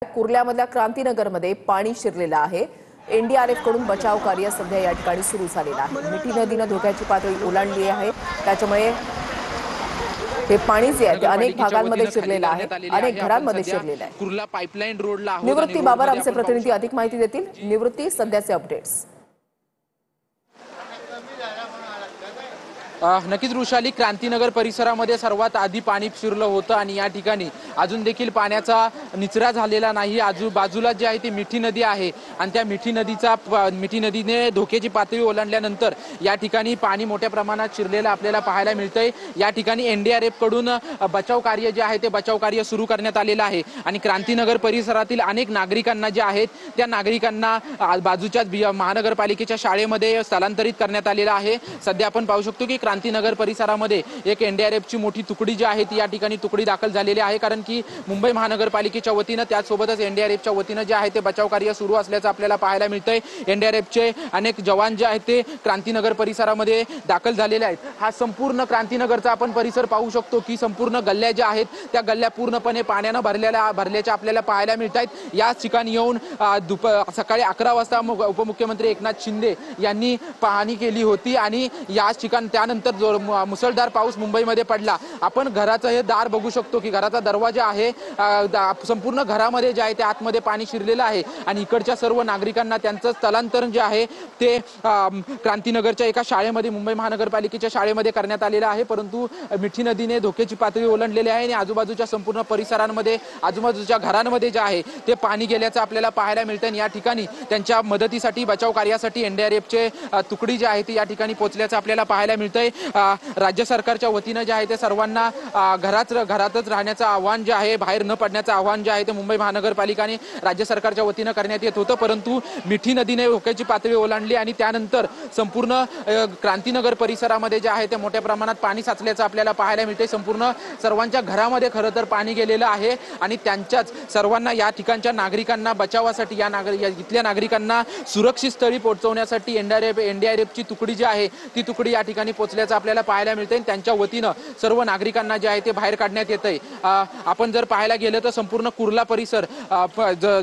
कुर्ल्यामधल्या क्रांतीनगरमध्ये पाणी शिरलेलं आहे। एनडीआरएफ कडून बचाव कार्य सध्या या ठिकाणी सुरू झालेलं आहे। मिठी नदीने धोक्याची पातळी ओलांडली आहे, त्याच्यामुळे हे पाणी जे आहे ते अनेक भागांमध्ये शिरलेलं आहे, अनेक घरांमध्ये शिरलेलं आहे। कुर्ला पाईपलाईन रोडला आहोत। निवृत्ती बाबर आमचे प्रतिनिधी अधिक माहिती देतील। निवृत्ती, सध्याचे अपडेट्स। नक्कीच वृषाली, क्रांतीनगर परिसरामध्ये सर्वात आधी पाणी शिरलं होतं आणि या ठिकाणी अजून देखील पाण्याचा निचरा झालेला नाही। आजूबाजूला जे आहे ती मिठी नदी आहे आणि त्या मिठी नदीने धोक्याची पातळी ओलांडल्यानंतर या ठिकाणी पाणी मोठ्या प्रमाणात शिरलेलं आपल्याला पाहायला मिळतंय। या ठिकाणी एनडीआरएफ कडून बचाव कार्य जे आहे ते बचाव कार्य सुरू करण्यात आलेलं आहे आणि क्रांतीनगर परिसरातील अनेक नागरिकांना जे आहेत त्या नागरिकांना बाजूच्या महानगरपालिकेच्या शाळेमध्ये स्थलांतरित करण्यात आलेलं आहे। सध्या आपण पाहू शकतो की क्रांतीनगर परिसरामध्ये एक एनडीआरएफची मोठी तुकडी जी आहे ती या ठिकाणी तुकडी दाखल झालेली आहे, कारण की मुंबई महानगरपालिकेच्या वतीनं त्याचसोबतच एनडीआरएफच्या वतीनं जे आहे ते बचाव कार्य सुरू असल्याचं आपल्याला पाहायला मिळतंय। एनडीआरएफचे अनेक जवान जे आहेत ते क्रांतीनगर परिसरामध्ये दाखल झालेले आहेत। हा संपूर्ण क्रांतीनगरचा आपण परिसर पाहू शकतो की संपूर्ण गल्ल्या ज्या आहेत त्या गल्ल्या पूर्णपणे पाण्याने भरल्याच्या आपल्याला पाहायला मिळत आहेत। याच ठिकाणी येऊन सकाळी 11 वाजता उपमुख्यमंत्री एकनाथ शिंदे यांनी पाहणी केली होती आणि याच ठिकाणी त्यानंतर मुसळधार पाऊस मुंबईमध्ये पडला। आपण घराचं हे दार बघू शकतो की घराचा दरवाजा आहे, संपूर्ण घरामध्ये जे आहे ते आतमध्ये पाणी शिरलेलं आहे आणि इकडच्या सर्व नागरिकांना त्यांचं स्थलांतरण जे आहे ते क्रांतीनगरच्या एका शाळेमध्ये, मुंबई महानगरपालिकेच्या शाळेमध्ये करण्यात आलेलं आहे। परंतु मिठी नदीने धोक्याची पातळी ओलांडलेली आहे आणि आजूबाजूच्या संपूर्ण परिसरांमध्ये, आजूबाजूच्या घरांमध्ये जे आहे ते पाणी गेल्याचं आपल्याला पाहायला मिळतं। या ठिकाणी त्यांच्या मदतीसाठी, बचाव कार्यासाठी एनडीआरएफचे तुकडी जी आहे ती या ठिकाणी पोहोचल्याचं आपल्याला पाहायला मिळतंय। राज्य सरकारच्या वतीनं जे आहे ते सर्वांना घरातच राहण्याचं आव्हान जे आहे, बाहेर न पडण्याचं आव्हान जे आहे ते मुंबई महानगरपालिकाने राज्य सरकारच्या वतीनं करण्यात येत होतं। परंतु मिठी नदीने धोक्याची पातळी ओलांडली आणि त्यानंतर संपूर्ण क्रांतीनगर परिसरामध्ये जे आहे ते मोठ्या प्रमाणात पाणी साचल्याचं आपल्याला पाहायला मिळतंय। संपूर्ण सर्वांच्या घरामध्ये खरं तर पाणी गेलेलं आहे आणि त्यांच्याच सर्वांना, या ठिकाणच्या नागरिकांना बचावासाठी, इथल्या नागरिकांना सुरक्षित स्थळी पोहोचवण्यासाठी एनडीआरएफची तुकडी जी आहे ती तुकडी या ठिकाणी पोहोचल्याचं आपल्याला पाहायला मिळतंय। त्यांच्या वतीनं सर्व नागरिकांना जे आहे ते बाहेर काढण्यात येतंय। आपण जर पाहायला गेलं तर संपूर्ण कुर्ला परिसर,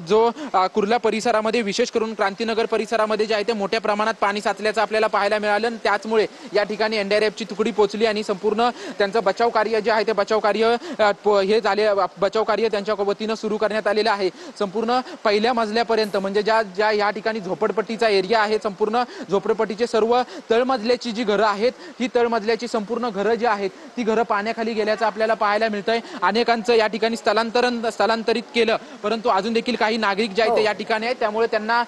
जो कुर्ला परिसरामध्ये विशेष करून क्रांतीनगर परिसरामध्ये जे आहे ते मोठ्या प्रमाणात पाणी साचल्याचं आपल्याला पाहायला मिळालं आणि त्याचमुळे या ठिकाणी एनडीआरएफची तुकडी पोहोचली आणि संपूर्ण त्यांचं बचाव कार्य जे आहे ते बचाव कार्य त्यांच्या वतीनं सुरू करण्यात आलेलं आहे। संपूर्ण पहिल्या मजल्यापर्यंत, म्हणजे ज्या या ठिकाणी झोपडपट्टीचा एरिया आहे, संपूर्ण झोपडपट्टीचे सर्व तळमजल्याची जी घरं आहेत ही तळमजल्याची संपूर्ण घरं जी आहेत ती घरं पाण्याखाली गेल्याचं आपल्याला पाहायला मिळतंय। अनेकांचं या ठिकाणी स्थलांतरित केलं, परंतु अजून देखील काही नागरिक जे आहेत ते या ठिकाणी आहेत, त्यामुळे त्यांना